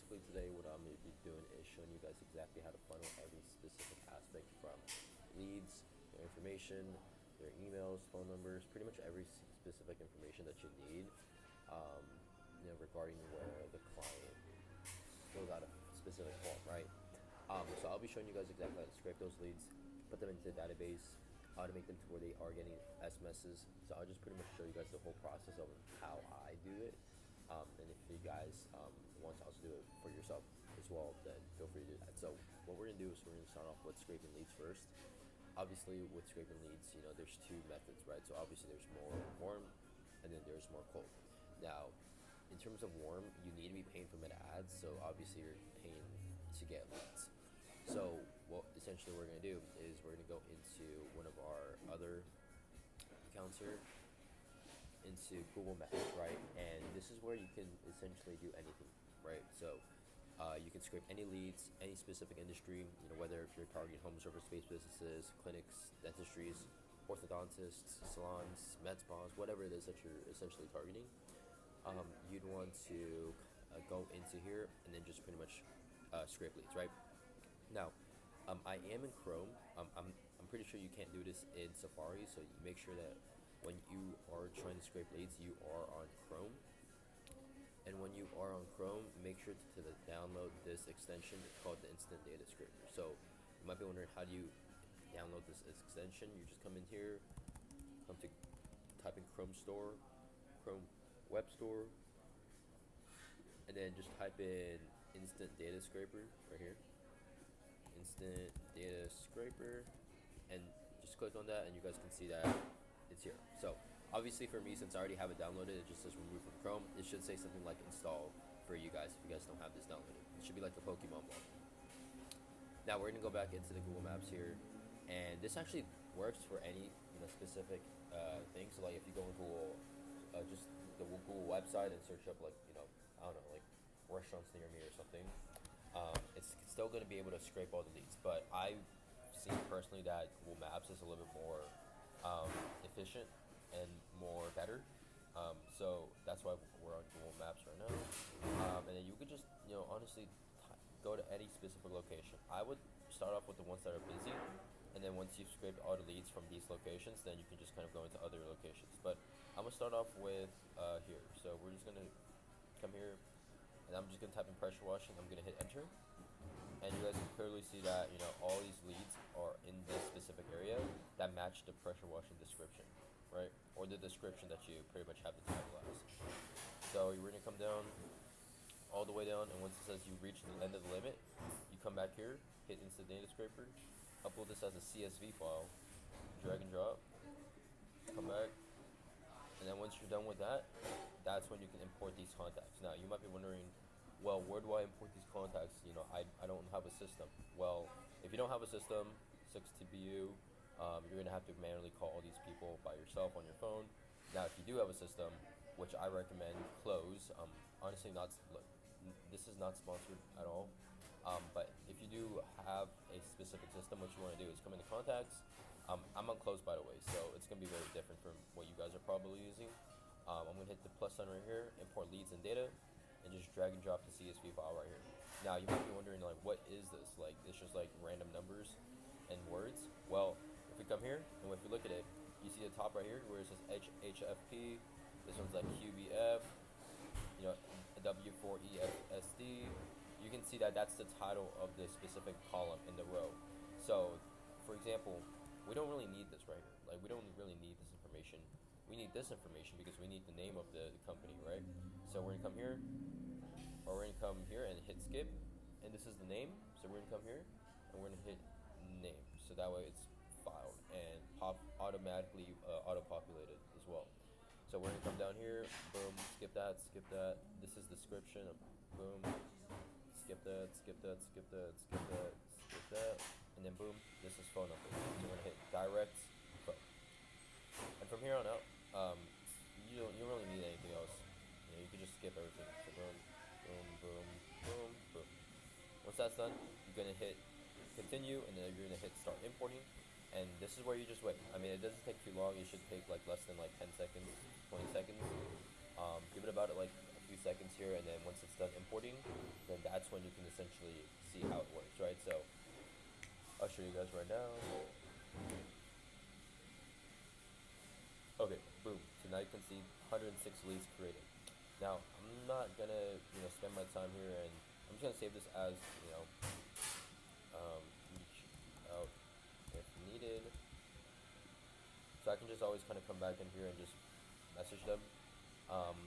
basically today what I'm going to be doing is showing you guys exactly how to funnel every specific aspect from leads, their information, their emails, phone numbers, pretty much every specific information that you need, um, regarding where the client fills out a specific form, right? So I'll be showing you guys exactly how to scrape those leads, put them into the database, automate them to where they are getting SMSs. So I'll just pretty much show you guys the whole process of how I do it. And if you guys want to also do it for yourself as well, then feel free to do that. So what we're gonna do is we're gonna start off with scraping leads first. Obviously, with scraping leads, there's two methods, right? So obviously, there's more warm, and then there's more cold. Now, in terms of warm, you need to be paying for meta ads. So obviously, you're paying to get leads. So what essentially we're gonna do is we're gonna go into one of our other accounts here, into Google Maps, right? And this is where you can essentially do anything, right? So you can scrape any leads, any specific industry, whether if you're targeting home service-based businesses, clinics, dentistries, orthodontists, salons, med spas, whatever it is that you're essentially targeting. You'd want to go into here and then just pretty much scrape leads, right? Now, I am in Chrome. I'm pretty sure you can't do this in Safari, so you make sure that when you are trying to scrape leads, you are on Chrome. And when you are on Chrome, make sure to download this extension. It's called the Instant Data Scraper. So you might be wondering, how do you download this extension? You just come in here, come to type in Chrome Store, Chrome Web Store, and then just type in Instant Data Scraper right here. Instant Data Scraper, and just click on that and you guys can see that it's here. So obviously for me, since I already have it downloaded, it just says remove from Chrome. It should say something like install for you guys if you guys don't have this downloaded. It should be like the Pokemon ball. Now we're gonna go back into the Google Maps here, and this actually works for any specific thing. So like if you go in Google, just the Google website and search up like I don't know, like restaurants near me or something, it's still going to be able to scrape all the leads. But I've seen personally that Google Maps is a little bit more efficient and more better. So that's why we're on Google Maps right now. And then you could just, honestly go to any specific location. I would start off with the ones that are busy. And then once you've scraped all the leads from these locations, then you can just kind of go into other locations. But I'm going to start off with here. So we're just going to come here, and I'm just going to type in pressure washing. I'm going to hit enter, and you guys can clearly see that all these leads are in this specific area that match the pressure washing description, right? Or the description that you pretty much have the title as. So you're going to come down all the way down, and once it says you reached the end of the limit, you come back here, hit Instant Data Scraper, upload this as a CSV file, drag and drop, come back, and then once you're done with that, that's when you can import these contacts. Now, you might be wondering, well, where do I import these contacts? I don't have a system. Well, if you don't have a system, 6TBU, you're going to have to manually call all these people by yourself on your phone. Now, if you do have a system, which I recommend, Close. Honestly, this is not sponsored at all. But if you do have a specific system, what you want to do is come into contacts. I'm on Close, by the way, so it's going to be very different from what you guys are probably using. I'm going to hit the plus sign right here, import leads and data, and just drag and drop the CSV file right here. Now, you might be wondering, what is this? It's just random numbers and words. Well, if we come here, and if we look at it, you see the top right here where it says HFP. This one's QBF, W4EFSD. You can see that that's the title of the specific column in the row. So, for example, we don't really need this right here. We don't really need this information. We need this information because we need the name of the company, right? So we're gonna come here, or we're gonna come here and hit skip, and this is the name. So we're gonna come here, and we're gonna hit name. So that way it's filed and automatically auto-populated as well. So we're gonna come down here, boom, skip that. This is description, boom, skip that, and then boom, this is phone number. So we're gonna hit direct phone. And from here on out, you don't really need anything else. You can just skip everything. So boom. Once that's done, you're gonna hit continue, and then you're gonna hit start importing. And this is where you just wait. It doesn't take too long. It should take less than 10 seconds, 20 seconds. Give it about a few seconds here, and then once it's done importing, then that's when you can essentially see how it works, right? So I'll show you guys right now. Okay, boom. So now you can see 106 leads created. Now I'm not gonna spend my time here, and I'm just gonna save this as reach out if needed. So I can just always kind of come back in here and just message them. Um,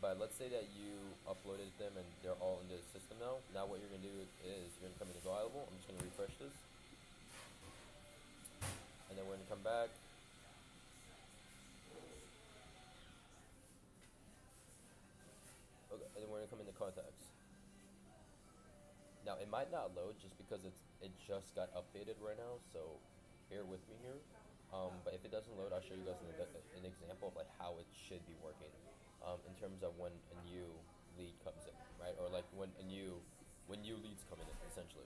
but let's say that you uploaded them and they're all in the system now. Now what you're gonna do is you're gonna come into valuable. I'm just gonna refresh this, and then we're gonna come back. Okay, and then we're gonna come into contacts. Now it might not load just because it just got updated right now, so bear with me here. But if it doesn't load, I'll show you guys an example of like how it should be working in terms of when a new lead comes in, right? Or like when new leads come in, essentially.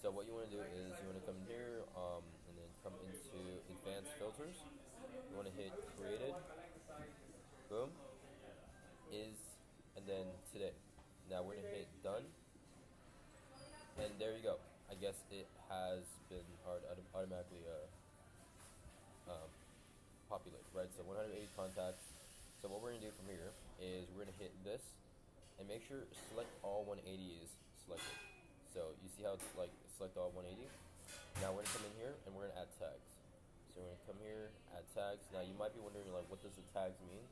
So what you want to do is you want to come here and then come into advanced filters. You want to hit created, boom, is, and then today. Now we're gonna hit done, and there you go. I guess it has been automatically populated, right? So 180 contacts. So what we're gonna do from here is we're gonna hit this and make sure select all 180 is selected. So you see how it's like select all 180. Now we're gonna come in here and we're gonna add tags. So we're gonna come here, add tags. Now you might be wondering like what does the tags mean?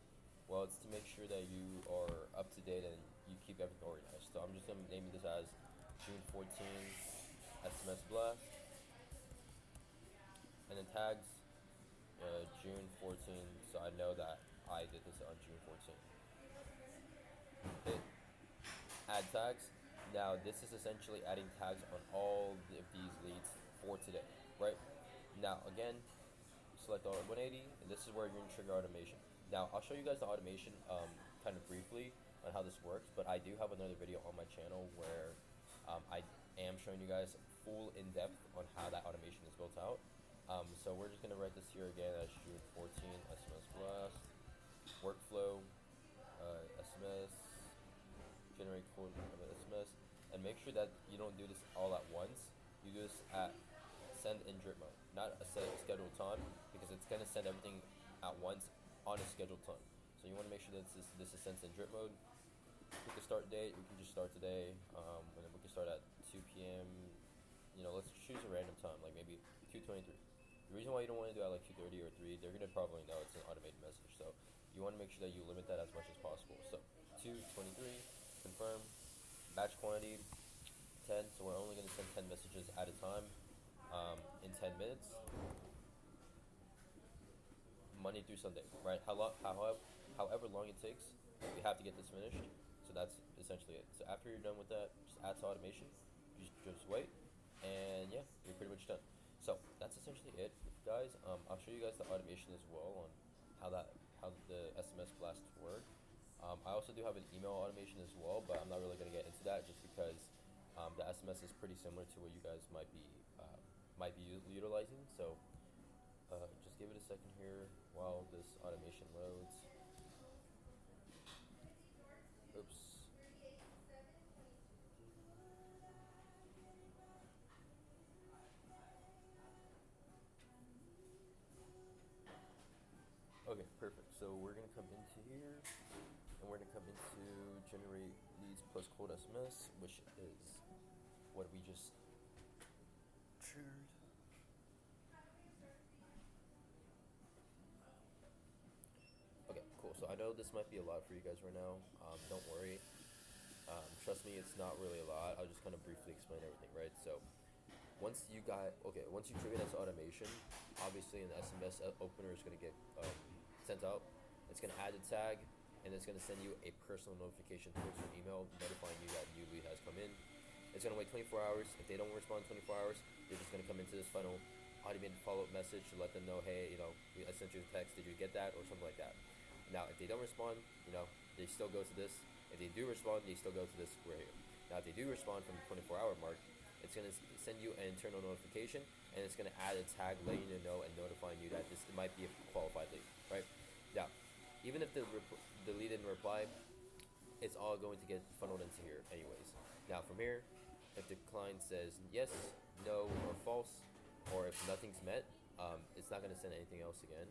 Well, it's to make sure that you are up to date and you keep everything organized. So I'm just gonna name this as June 14 SMS blast, and then tags June 14, so I know that I did this on June 14. Hit add tags. Now this is essentially adding tags on all of these leads for today, right? Now again, select all 180, and this is where you're gonna trigger automation. Now I'll show you guys the automation kind of briefly on how this works, but I do have another video on my channel where I am showing you guys full in depth on how that automation is built out. So we're just gonna write this here again as June 14 SMS blast workflow SMS generate code of SMS, and make sure that you don't do this all at once. You do this at send in drip mode, not a set scheduled time, because it's gonna send everything at once on a scheduled time. So you want to make sure that this is sent in drip mode. Pick a start date. We can just start today, and then we can start at 2 p.m. Let's choose a random time, like maybe 2:23. The reason why you don't want to do it at like 2:30 or 3, they're gonna probably know it's an automated message. So you want to make sure that you limit that as much as possible. So 2:23, confirm, batch quantity 10. So we're only gonna send 10 messages at a time in 10 minutes. Monday through Sunday, right? However long it takes, we have to get this finished. So that's essentially it. So after you're done with that, just add to automation. You just wait, and yeah, you're pretty much done. So that's essentially it, guys. I'll show you guys the automation as well on how the SMS blasts work. I also do have an email automation as well, but I'm not really gonna get into that just because the SMS is pretty similar to what you guys might be utilizing. So just give it a second here while this automation loads. Oops. Okay, perfect. So we're gonna come into here, and we're gonna come into generate leads plus cold SMS, which is what we just triggered. Okay, cool. So I know this might be a lot for you guys right now. Don't worry. Trust me, it's not really a lot. I'll just kind of briefly explain everything, right? So once you trigger this automation, obviously an SMS opener is going to get sent out. It's going to add a tag, and it's going to send you a personal notification towards your email notifying you that new lead has come in. It's going to wait 24 hours. If they don't respond in 24 hours, they're just going to come into this final automated follow-up message to let them know, hey, I sent you a text. Did you get that, or something like that? Now, if they don't respond, they still go to this. If they do respond, they still go to this square here. Now, if they do respond from the 24-hour mark, it's going to send you an internal notification, and it's going to add a tag letting you know and notifying you that this might be a qualified lead, right? Now, even if the lead didn't reply, it's all going to get funneled into here anyways. Now from here, if the client says yes, no, or false, or if nothing's met, it's not going to send anything else again.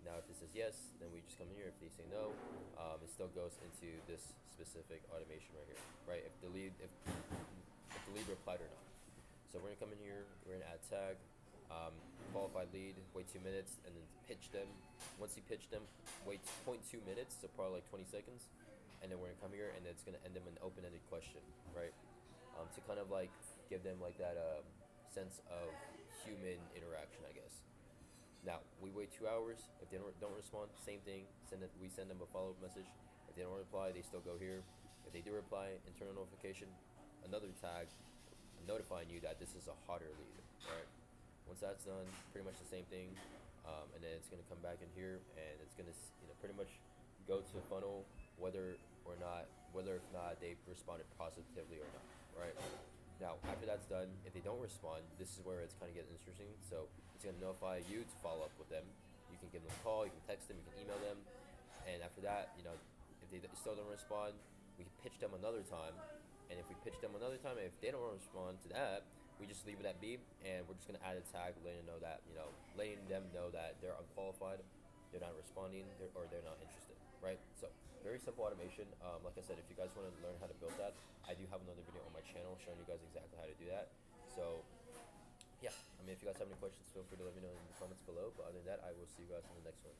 Now if it says yes, then we just come in here. If they say no, it still goes into this specific automation right here, right? If the lead replied or not. So we're gonna come in here, we're gonna add tag, qualified lead, wait 2 minutes, and then pitch them. Once you pitch them, wait 0.2 minutes, so probably like 20 seconds, and then we're gonna come here and it's gonna end them an open-ended question, right? To kind of like give them like that sense of human interaction, I guess. Now we wait 2 hours. If they don't respond, same thing. We send them a follow-up message. If they don't reply, they still go here. If they do reply, internal notification, another tag notifying you that this is a hotter lead, right? Once that's done, pretty much the same thing, and then it's gonna come back in here, and it's gonna pretty much go to funnel whether if not they responded positively or not, right? Now after that's done, if they don't respond, this is where it's kind of getting interesting. So it's gonna notify you to follow up with them. You can give them a call, you can text them, you can email them, and after that, if they still don't respond, we can pitch them another time. And if we pitch them another time, if they don't respond to that, we just leave it at B, and we're just gonna add a tag letting them know that they're unqualified, they're not responding, or they're not interested, right? So very simple automation. Like I said, if you guys want to learn how to build that, I do have another video on my channel showing you guys exactly how to do that. So yeah, if you guys have any questions, feel free to let me know in the comments below. But other than that, I will see you guys in the next one.